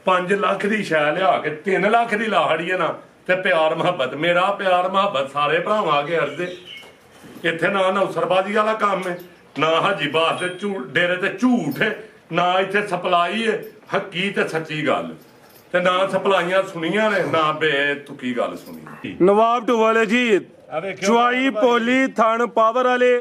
5 ਲੱਖ ਦੀ ਸ਼ੈ ਲਿਆ ਕੇ 3 ਲੱਖ ਦੀ ਲਾਹੜੀ ਹੈ ਨਾ ਤੇ ਪਿਆਰ ਮੁਹੱਬਤ ਮੇਰਾ ਪਿਆਰ ਮੁਹੱਬਤ ਸਾਰੇ ਭਰਾਵਾਂ ਅੱਗੇ ਅਰਦੇ ਇੱਥੇ ਨਾ ਨੌਸਰਬਾਜ਼ੀ ਵਾਲਾ ਕੰਮ ਹੈ ਨਾ ਹਾਜੀ ਬਾਸ ਦੇ ਡੇਰੇ ਤੇ ਝੂਠ ਹੈ ਨਾ ਇੱਥੇ ਸਪਲਾਈ ਹੈ ਹੱਕੀ ਤੇ ਸੱਚੀ ਗੱਲ ਤੇ ਨਾ ਸਪਲਾਈਆਂ ਸੁਣੀਆਂ ਨੇ ਨਾ ਬੇਤੁਕੀ ਗੱਲ ਸੁਣੀ ਨਵਾਬ ਢੋਵਾਲੇ ਜੀ ਚੁਆਈ ਪੋਲੀ ਥਣ ਪਾਵਰ ਵਾਲੇ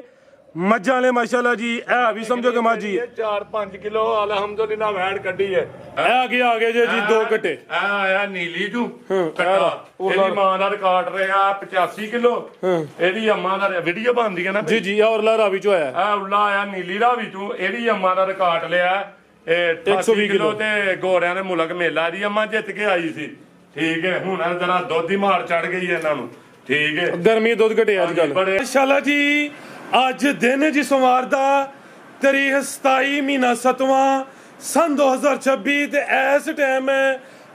ਮੱਝਾਂ ਵਾਲੇ ਮਾਸ਼ਾਅੱਲਾ ਜੀ ਇਹ ਵੀ ਸਮਝੋ ਕਿ ਮਾਜੀ 4-5 ਕਿਲੋ ਅਲਹਮਦੁਲਿਲਾ ਵੈੜ ਕੱਢੀ ਹੈ ਇਹ ਆਗੇ ਜੀ 2 ਘਟੇ ਆ ਆਇਆ ਨੀਲੀ ਜੂ ਕੱਟਾ ਇਹਦੀ ਮਾਂ ਦਾ ਰਿਕਾਰਡ ਰਿਹਾ 85 ਕਿਲੋ ਇਹਦੀ ਅੰਮਾ ਦਾ ਵੀਡੀਓ ਬਣਦੀ ਹੈ ਨਾ ਜੀ ਜੀ ਔਰ ਲਾ ਰਾਵੀ ਚੋਂ ਆਇਆ ਆ ਉੱਲਾ ਆਇਆ ਨੀਲੀ ਰਾਵੀ ਤੋਂ ਇਹਦੀ ਅੰਮਾ ਦਾ ਰਿਕਾਰਡ ਲਿਆ ਇਹ 120 ਕਿਲੋ ਤੇ ਗੋਰਿਆਂ ਦੇ ਮੁਲਕ ਮੇਲਾ ਦੀ ਅੰਮਾ ਜਿੱਤ ਕੇ ਆਈ ਸੀ ਠੀਕ ਹੈ ਹੁਣ ਜਰਾ ਦੁੱਧ ਦੀ ਮਾਰ ਚੜ ਗਈ ਇਹਨਾਂ ਨੂੰ ਠੀਕ ਹੈ ਗਰਮੀ ਦੁੱਧ ਘਟਿਆ ਅੱਜ ਕੱਲ ਮਾਸ਼ਾਅੱਲਾ ਜੀ ਅੱਜ ਦਿਨ ਜੀ ਸੋਮਵਾਰ ਦਾ ਤਾਰੀਖ 27 ਮਹੀਨਾ 7ਵਾਂ ਸਨ 2026 ਤੇ ਇਸ ਟਾਈਮ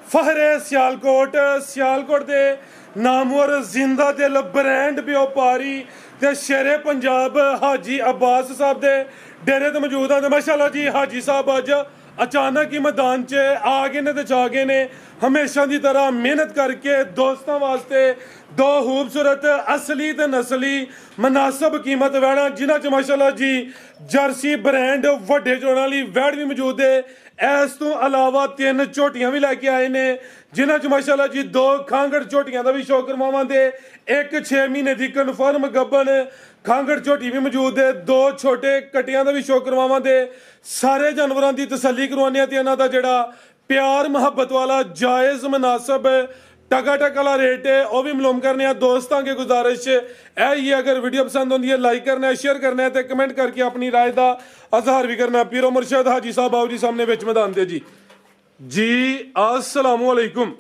ਫਹਰੇ ਸਿਆਲਕੋਟ ਦੇ ਨਾਮਵਰ ਜ਼ਿੰਦਾ ਦਿਲ ਬ੍ਰਾਂਡ ਵਪਾਰੀ ਤੇ ਸ਼ੇਰੇ ਪੰਜਾਬ ਹਾਜੀ ਅਬਾਸ ਸਾਹਿਬ ਦੇ ਡੇਰੇ ਤੇ ਮੌਜੂਦ ਹਾਂ ਤੇ ਮਾਸ਼ਾਅੱਲਾ ਜੀ ਹਾਜੀ ਸਾਹਿਬ ਅੱਜ ਅਚਾਨਕ ਹੀ ਮੈਦਾਨ 'ਚ ਆ ਗਏ ਨੇ ਤੇ ਜਾ ਗਏ ਨੇ ਹਮੇਸ਼ਾ ਦੀ ਤਰ੍ਹਾਂ ਮਿਹਨਤ ਕਰਕੇ ਦੋਸਤਾਂ ਵਾਸਤੇ 2 ਖੂਬਸੂਰਤ ਅਸਲੀ ਤੇ ਨਸਲੀ ਮਨਾਸਬ ਕੀਮਤ ਵੈੜਾਂ ਜਿਨ੍ਹਾਂ 'ਚ ਮਾਸ਼ਾਅੱਲਾ ਜੀ ਜਰਸੀ ਬ੍ਰਾਂਡ ਵੱਡੇ ਚੋਣਾਂ ਵਾਲੀ ਵੈੜ ਵੀ ਮੌਜੂਦ ਹੈ ਇਸ ਤੋਂ ਇਲਾਵਾ 3 ਝੋਟੀਆਂ ਵੀ ਲੈ ਕੇ ਆਏ ਨੇ ਜਿਨ੍ਹਾਂ 'ਚ ਮਾਸ਼ਾਅੱਲਾ ਜੀ 2 ਖਾਂਗੜ ਝੋਟੀਆਂ ਦਾ ਵੀ ਸ਼ੌਕ ਕਰਵਾਵਾਂਗੇ ਇੱਕ 6 ਮਹੀਨੇ ਦੀ ਕਨਫਰਮ ਗੱਬਨ ਖਾਂਗੜ ਝੋਟੀ ਵੀ ਮੌਜੂਦ ਹੈ 2 ਛੋਟੇ ਕਟਿਆਂ ਦਾ ਵੀ ਸ਼ੌਕ ਕਰਵਾਵਾਂਗੇ ਸਾਰੇ ਜਾਨਵਰਾਂ ਦੀ ਤਸੱਲੀ ਕਰਵਾਉਂਦੇ ਆ ਤੇ ਇਹਨਾਂ ਦਾ ਜਿਹੜਾ ਪਿਆਰ ਮੁਹੱਬਤ ਵਾਲਾ ਜਾਇਜ਼ ਮੁਨਾਸਬ ਟਕਾ ਵਾਲਾ ਰੇਟ ਹੈ ਉਹ ਵੀ ਮਾਲੂਮ ਕਰਨੇ ਆ ਦੋਸਤਾਂ के गुजारिश है ही अगर वीडियो पसंद होती है लाइक करना है शेयर करना है तो कमेंट करके अपनी राय का इजहार भी करना पीरो मुर्शद हाजी साहब आओ जी सामने विच मैदान दे जी अस्सलाम वालेकुम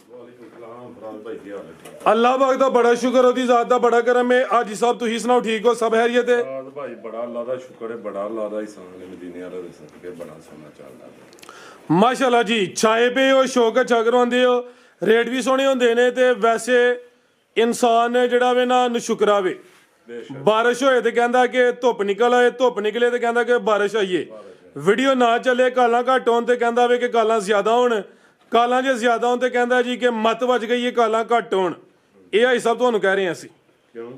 अल्लाह पाक दा बड़ा शुक्र ओदी जात दा बड़ा करम है हाजी साहब तुही सुनाओ ठीक हो सब खैरियत है भाई बड़ा अल्लाह दा शुक्र है बड़ा अल्लाह दा ihsan है मदीने वाला रिज़्क़ के बड़ा सोना चलदा माशाअल्लाह जी छाए पे हो शौक अच्छा करवांदे हो रेट भी सोहने होंदे ने ते वैसे इंसान ਜਿਹੜਾ ਵੇ ਨਾ ਨਸ਼ੁਕਰਾ ਵੇ ਬਾਰਿਸ਼ ਹੋਏ ਤੇ ਕਹਿੰਦਾ ਕਿ ਧੁੱਪ ਨਿਕਲ ਆਏ ਧੁੱਪ ਨਿਕਲੇ ਤੇ ਕਹਿੰਦਾ ਕਿ ਬਾਰਿਸ਼ ਆਈਏ ਵੀਡੀਓ ਨਾ ਚੱਲੇ ਕਾਲਾਂ ਘੱਟ ਹੋਣ ਤੇ ਕਹਿੰਦਾ ਵੇ ਕਿ ਕਾਲਾਂ ਜ਼ਿਆਦਾ ਹੋਣ ਕਾਲਾਂ ਜੇ ਜ਼ਿਆਦਾ ਹੋਣ ਤੇ ਕਹਿੰਦਾ ਜੀ ਕਿ ਮਤ ਵੱਜ ਗਈ ਹੈ ਕਾਲਾਂ ਘੱਟ ਹੋਣ ਇਹ ਆਈ ਸਭ ਤੁਹਾਨੂੰ ਕਹਿ ਰਹੇ ਹਾਂ ਅਸੀਂ ਕਿਉਂ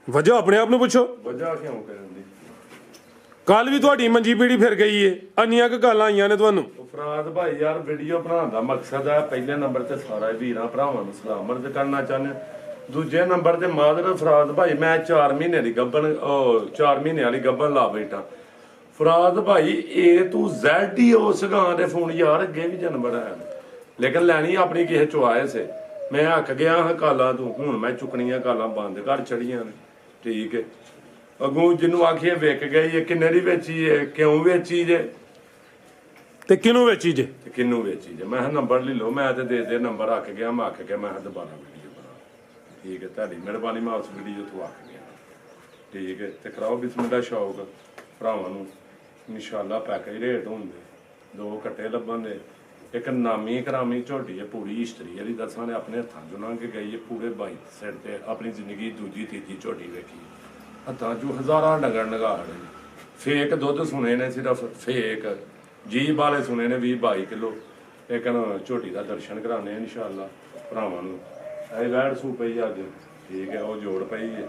ਵਜ੍ਹਾ ਆਪਣੇ ਆਪ ਨੂੰ ਪੁੱਛੋ ਵਜ੍ਹਾ ਕਿਉਂ ਕਰਨ ਦੀ ਕੱਲ ਵੀ ਤੁਹਾਡੀ ਮੰਜੀ ਪੀੜੀ ਫਿਰ ਗਈ ਏ ਅੰਨੀਆਂ ਕੁ ਕਾਲਾਂ ਆਈਆਂ ਨੇ ਤੁਹਾਨੂੰ ਫਰਾਦ ਭਾਈ ਯਾਰ ਵੀਡੀਓ ਬਣਾਉਣ ਦਾ ਮਕਸਦ ਹੈ ਪਹਿਲੇ ਨੰਬਰ ਤੇ ਸਾਰਾ ਵੀਰਾਂ ਭਰਾਵਾਂ ਨੂੰ ਸਲਾਮ ਅਰਜ਼ ਕਰਨਾ ਚਾਹੁੰਦੇ ਦੂਜੇ ਨੰਬਰ ਤੇ ਮਾਦਰ ਫਰਾਦ ਭਾਈ ਮੈਂ 4 ਮਹੀਨੇ ਦੀ ਗੱਬਨ 4 ਮਹੀਨੇ ਵਾਲੀ ਗੱਬਨ ਲਾ ਬੈਠਾ ਫਰਾਦ ਭਾਈ A to Z ਹੀ ਉਸ ਗਾਂ ਦੇ ਫੋਨ ਯਾਰ ਅੱਗੇ ਵੀ ਜਾਨਵਰ ਹੈ ਲੇਕਿਨ ਲੈਣੀ ਆਪਣੀ ਕਿਸੇ ਚੁਆਏ ਸੇ ਮੈਂ ਹੱਕ ਗਿਆ ਹਾਂ ਕਾਲਾਂ ਤੂੰ ਹੁਣ ਮੈਂ ਚੁੱਕਣੀਆਂ ਕਾਲਾਂ ਬੰਦ ਕਰ ਛੜੀਆਂ ਨੇ ਠੀਕ ਹੈ ਅਗੋਂ ਜਿਹਨੂੰ ਆਖੀਏ ਵਿਕ ਗਈ ਕਿੰਨੇ ਦੀ ਵੇਚੀ ਹੈ ਕਿਉਂ ਵੇਚੀ ਜੇ ਤੇ ਕਿਹਨੂੰ ਵੇਚੀ ਜੇ ਤੇ ਕਿੰਨੂੰ ਵੇਚੀ ਜੇ ਮੈਂ ਨੰਬਰ ਲੈ ਲਓ ਮੈਂ ਤੇ ਦੇ ਨੰਬਰ ਆਖ ਗਿਆ ਮੈਂ ਆਖ ਕੇ ਮੈਂ ਦੁਬਾਰਾ ਵੀਡੀਓ ਬਣਾ ਠੀਕ ਹੈ ਤੁਹਾਡੀ ਮਿਹਰਬਾਨੀ ਮੈਂ ਉਸ ਵੀਡੀਓ ਤੋਂ ਆਖ ਗਿਆ ਠੀਕ ਹੈ ਤੇ ਕਰਾਓ ਬਿਸਮਿਲ੍ਲਾ ਸ਼ੌਕ ਭਰਾਵਾਂ ਨੂੰ ਇਨਸ਼ਾਅੱਲਾ ਪੈਕੇਜ ਰੇਟ ਹੁੰਦੇ 2 ਕੱਟੇ ਲੱਭਣ ਦੇ ਇੱਕ ਨਾਮੀ ਕਰਾਮੀ ਝੋਟੀ ਹੈ ਪੂਰੀ ਹਿਸਟਰੀ ਇਹਦੀ ਦੱਸਾਂ ਨੇ ਆਪਣੇ ਹੱਥਾਂ ਚੋਂ ਲੰਘ ਕੇ ਗਈ ਹੈ ਪੂਰੇ 22 ਸਾਈਡ ਤੇ ਆਪਣੀ ਜ਼ਿੰਦਗੀ ਦੂਜੀ ਤੀਜੀ ਝੋਟੀ ਵੇਖੀ ਹੱਥਾਂ ਚੋਂ ਹਜ਼ਾਰਾਂ ਡੰਗਰ ਨਗਾੜ ਫੇਕ ਦੁੱਧ ਸੁਣੇ ਨੇ ਸਿਰਫ ਫੇਕ ਜੀਬ ਵਾਲੇ ਸੁਣੇ ਨੇ 20-22 ਕਿਲੋ ਲੇਕਿਨ ਝੋਟੀ ਦਾ ਦਰਸ਼ਨ ਕਰਾਣੇ ਇਨਸ਼ਾਅੱਲਾ ਭਰਾਵਾਂ ਨੂੰ ਇਹ ਵੈੜ ਸੂ ਪਈ ਅੱਜ ਠੀਕ ਹੈ ਉਹ ਜੋੜ ਪਈ ਹੈ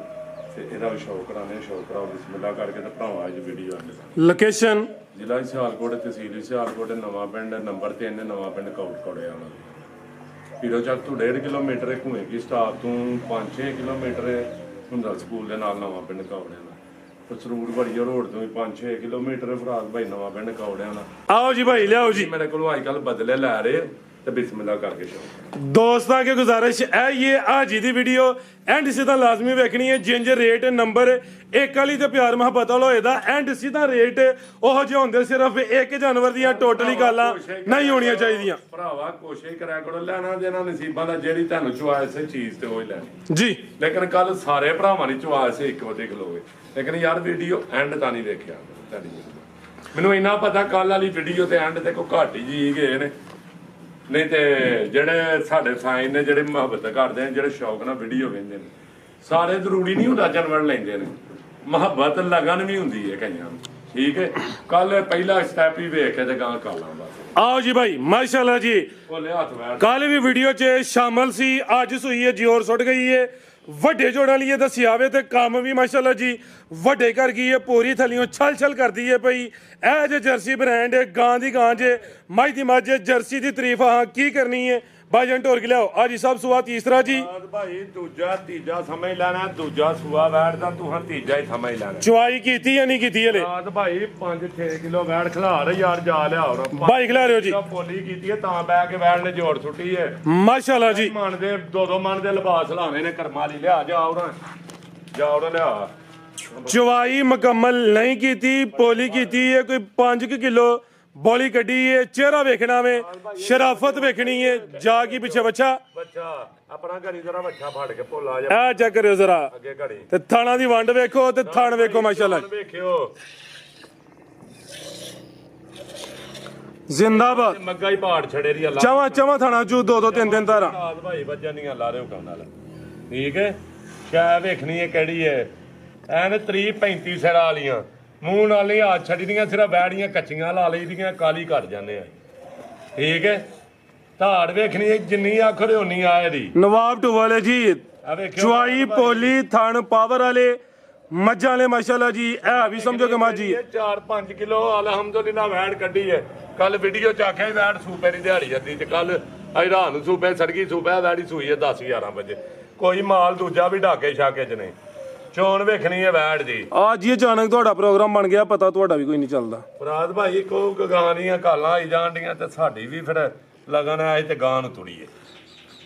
ਤੇ ਇਹਦਾ ਵੀ ਸ਼ੌਕ ਕਰਾਣੇ ਸ਼ੌਕ ਕਰਾਓ ਬਿਸਮਿਲ੍ਲਾ ਕਰਕੇ ਤੇ ਭਰਾਵਾਂ ਅੱਜ ਵੀਡੀਓ ਆਉਂਦੇ ਲੋਕੇਸ਼ਨ ਜ਼ਿਲ੍ਹਾ ਸਿਆਲਕੋਟ ਤਹਿਸੀਲ ਸਿਆਲਕੋਟ ਨਵਾਂ ਪਿੰਡ ਨੰਬਰ 3 ਨਵਾਂ ਪਿੰਡ ਕੋਟਕੋੜੇ ਵਾਲਾ ਪੀਰੋ ਚੱਕ ਤੋਂ 1.5 ਕਿਲੋਮੀਟਰ ਘੂਏ ਕੀ ਸਟਾਪ ਤੋਂ 5-6 ਕਿਲੋਮੀਟਰ ਹੁੰਦਾ ਸਕੂਲ ਦੇ ਨਾਲ ਨਵਾਂ ਪਿੰਡ ਕੌੜਿਆਂ ਦਾ ਸਰੂਰ ਬੜੀਆ ਰੋਡ ਤੋਂ 5-6 ਕਿਲੋਮੀਟਰ ਫਰਾਦ ਭਾਈ ਨਵਾਂ ਪਿੰਡ ਕੌੜਿਆਂ ਦਾ ਆਓ ਜੀ ਭਾਈ ਲਿਆਓ ਜੀ ਮੇਰੇ ਕੋਲੋਂ ਅੱਜ ਕੱਲ ਬਦਲੇ ਲੈ ਰਹੇ ਤੇ ਬਿਸਮਿਲ੍ਲਾ ਕਰਕੇ ਸ਼ੌਕ ਦੋਸਤਾਂ के गुजारिश है ये आज ਦੀ ਵੀਡੀਓ ਐਂਡ ਸਿੱਧਾ ਲਾਜ਼ਮੀ ਵੇਖਣੀ ਹੈ ਜਿੰਜ ਰੇਟ ਨੰਬਰ ਇੱਕ ਵਾਲੀ ਤੇ ਪਿਆਰ ਮੁਹੱਬਤ ਵਾਲਾ ਹੋਏਦਾ ਐਂਡ ਸਿੱਧਾ ਰੇਟ ਉਹ ਜਿਹੇ ਹੁੰਦੇ ਸਿਰਫ ਇੱਕ ਜਾਨਵਰ ਦੀਆਂ ਟੋਟਲੀ ਗੱਲਾਂ ਨਹੀਂ ਹੋਣੀਆਂ ਚਾਹੀਦੀਆਂ ਭਰਾਵਾ ਕੋਸ਼ਿਸ਼ ਕਰਿਆ ਕਰੋ ਲੈਣਾ ਦੇਣਾ ਨਸੀਬਾਂ ਦਾ ਜਿਹੜੀ ਤੁਹਾਨੂੰ ਚੁਆਇਸ ਹੈ ਚੀਜ਼ ਤੇ ਉਹ ਹੀ ਲੈਣੀ ਜੀ ਲੇਕਿਨ ਕੱਲ ਸਾਰੇ ਭਰਾਵਾਂ ਦੀ ਚੁਆਇਸ ਇੱਕ ਵਜੇ ਖਲੋਵੇ ਲੇਕਿਨ ਯਾਰ ਵੀਡੀਓ ਐਂਡ ਤਾਂ ਨਹੀਂ ਵੇਖਿਆ ਤੁਹਾਡੀ ਮੈਨੂੰ ਇੰਨਾ ਪਤਾ ਕੱਲ ਵਾਲੀ ਵੀਡੀਓ ਤੇ ਐਂਡ ਤੇ ਕੋਈ ਘੱਟ ਹੀ ਜੀ ਗਏ ਨੇ ਨਹੀਂ ਤੇ ਜਿਹੜੇ ਸਾਡੇ ਸਾਈਨ ਨੇ ਜਿਹੜੇ ਮੁਹੱਬਤ ਕਰਦੇ ਨੇ ਜਿਹੜੇ ਸ਼ੌਕ ਨਾਲ ਵੀਡੀਓ ਵੇਖਦੇ ਨੇ ਸਾਰੇ ਜ਼ਰੂਰੀ ਨਹੀਂ ਹੁੰਦਾ ਜਾਨਵਰ ਲੈਂਦੇ ਨੇ ਮੁਹੱਬਤ ਲਗਨ ਵੀ ਹੁੰਦੀ ਹੈ ਕਈਆਂ ਨੂੰ ਠੀਕ ਹੈ ਕੱਲ ਪਹਿਲਾ ਸਟੈਪ ਹੀ ਵੇਖ ਕੇ ਤੇ ਗਾਂ ਕਾਲਾਂ ਬਸ ਆਓ ਜੀ ਭਾਈ ਮਾਸ਼ਾਅੱਲਾ ਜੀ ਭੋਲੇ ਹੱਥ ਵੈੜ ਕੱਲ ਵੀ ਵੀਡੀਓ 'ਚ ਸ਼ਾਮਲ ਸੀ, ਅੱਜ ਸੂਈ ਹੈ ਜੋਰ ਸੁੱਟ ਗਈ ਹੈ। ਵੱਡੇ ਜੋੜਾਂ ਲਈ ਦੱਸਿਆ ਆਵੇ ਤੇ ਕੰਮ ਵੀ ਮਾਸ਼ਾਅੱਲਾ ਜੀ ਵੱਡੇ ਕਰ ਗਈ ਹੈ, ਪੂਰੀ ਥਲੀਓਂ ਛਲ ਕਰਦੀ ਹੈ ਪਈ। ਇਹ ਜੇ ਜਰਸੀ ਬ੍ਰਾਂਡ ਹੈ, ਗਾਂ ਦੀ ਗਾਂ ਜੇ, ਮੱਝ ਦੀ ਮੱਝ, ਜਰਸੀ ਦੀ ਤਾਰੀਫ ਹਾਂ ਕੀ ਕਰਨੀ ਹੈ। ਭਾਈਜਾਨ ਢੋਰ ਕੇ ਲਿਆਓ ਆਜੀ ਸਾਹਿਬ ਸੁਆ ਤੀਸਰਾ ਜੀ। ਭਾਈ ਦੂਜਾ ਤੀਜਾ ਸਮਝ ਲੈਣਾ, ਦੂਜਾ ਸੂਆ ਵੈੜ ਦਾ ਤੂੰ ਤੀਜਾ ਹੀ ਸਮਝ ਲੈਣਾ। ਚੁਆਈ ਕੀਤੀ ਜਾਂ ਨਹੀਂ ਕੀਤੀ ਹਲੇ? ਰਾਤ ਭਾਈ 5-6 ਕਿਲੋ ਵੈੜ ਖਿਲਾਰ ਯਾਰ ਜਾ ਲਿਆ ਹੋਰ ਭਾਈ ਖਿਲਾ ਰਹੇ ਹੋ ਜੀ। ਪੋਲੀ ਕੀਤੀ ਹੈ ਤਾਂ ਬੈ ਕੇ ਵੈੜ ਨੇ ਜੋੜ ਸੁੱਟੀ ਹੈ ਮਾਸ਼ਾਅੱਲਾ ਜੀ। ਮਨ ਦੇ ਦੋ ਮਨ ਦੇ ਲਿਬਾਸ ਲਾਣੇ ਨੇ ਕਰਮਾਂ ਲਈ। ਲਿਆ ਜਾ ਉਹਨਾਂ ਲਿਆ। ਚੁਆਈ ਮੁਕੰਮਲ ਨਹੀਂ ਕੀਤੀ, ਪੋਲੀ ਕੀਤੀ ਹੈ ਕੋਈ 5 ਕਿਲੋ ਬੋਲੀ ਕੱਢੀ ਹੈ। ਚਿਹਰਾ ਵੇਖਣਾ ਵੇ, ਸ਼ਰਾਫਤ ਵੇਖਣੀ ਹੈ। ਜਾ ਕੀ ਪਿੱਛੇ ਬੱਚਾ ਆਪਣਾ ਘੜੀ ਜ਼ਰਾ ਬੱਚਾ ਫੜ ਕੇ ਭੋਲਾ ਜਾ ਆ ਚੈੱਕ ਕਰਿਓ ਜ਼ਰਾ ਅੱਗੇ ਘੜੀ ਤੇ ਥਾਣਾ ਦੀ ਵੰਡ ਵੇਖੋ ਤੇ ਥਣ ਵੇਖੋ ਮਾਸ਼ਾਅੱਲਾ ਵੇਖਿਓ ਜ਼ਿੰਦਾਬਾਦ। ਮੱਗਾ ਹੀ ਪਾੜ ਛੜੇ ਦੀ ਅੱਲਾ ਚਵਾਂ ਥਾਣਾ ਚੂ 2 3 ਤਾਰਾਂ। ਰਾਤ ਭਾਈ ਵੱਜਣੀਆਂ ਲਾ ਰਹੇ ਹੁਕਮ ਨਾਲ ਠੀਕ ਹੈ। ਸ਼ੈ ਵੇਖਣੀ ਹੈ ਕਿਹੜੀ ਹੈ ਐਨ 30-35 ਸਿਰਾਂ ਵਾਲੀਆਂ ਮੂੰਹ ਨਾਲ ਹੀ ਹੱਥ ਛੱਡੀਆਂ, ਸਿਰਫ ਬੈੜੀਆਂ ਕੱਚੀਆਂ ਲਾ ਲਈਆਂ, ਕਾਲੀ ਘਟ ਜਾਂਦੇ ਆ ਠੀਕ ਹੈ। ਧਾੜ ਵੇਖਣੀ ਹੈ ਜਿੰਨੀ ਆਖੜੇ ਉਨੀ ਆ ਇਹਦੀ। ਨਵਾਬ ਟੂਵਾਲੇ ਜੀ ਚੁਆਈ ਪੋਲੀ ਥਣ ਪਾਵਰ ਵਾਲੇ ਮੱਝਾਂ ਵਾਲੇ ਮਾਸ਼ਾਅੱਲਾ ਜੀ। ਇਹ ਵੀ ਸਮਝੋ ਕਿ ਮਾਜੀ 4-5 ਕਿਲੋ ਅਲਹਮਦੁਲਿਲਾ ਵੈੜ ਕੱਢੀ ਹੈ। ਕੱਲ ਵੀਡੀਓ ਚ ਆਖਿਆ ਵੈੜ ਸੂਪੇ ਦੀ ਦਿਹਾੜੀ ਜਾਂਦੀ ਤੇ ਕੱਲ ਅੱਜ ਰਾਤ ਨੂੰ ਸੂਪੇ ਸੜਕੀ ਸੂਪੇ ਵੈੜੀ ਸੂਈ ਹੈ 10-11 ਵਜੇ। ਕੋਈ ਮਾਲ ਦੂਜਾ ਵੀ ਢਾਕੇ ਛਾਕੇ ਚ ਨਹੀਂ। ਚੋਣ ਵੇਖਣੀ ਹੈ ਵੈੜ ਦੀ। ਅੱਜ ਹੀ ਅਚਾਨਕ ਤੁਹਾਡਾ ਪ੍ਰੋਗਰਾਮ ਬਣ ਗਿਆ, ਪਤਾ ਤੁਹਾਡਾ ਵੀ ਕੋਈ ਨਹੀਂ ਚੱਲਦਾ। ਫਰਾਦ ਭਾਈ ਕੋ ਗਾਨੀਆਂ ਕਾਲਾਂ ਆਈ ਜਾਣ ਡੀਆਂ ਤੇ ਸਾਡੀ ਵੀ ਫਿਰ ਲਗਨ ਆਏ ਤੇ ਗਾਂ ਨੂੰ ਤੁੜੀਏ।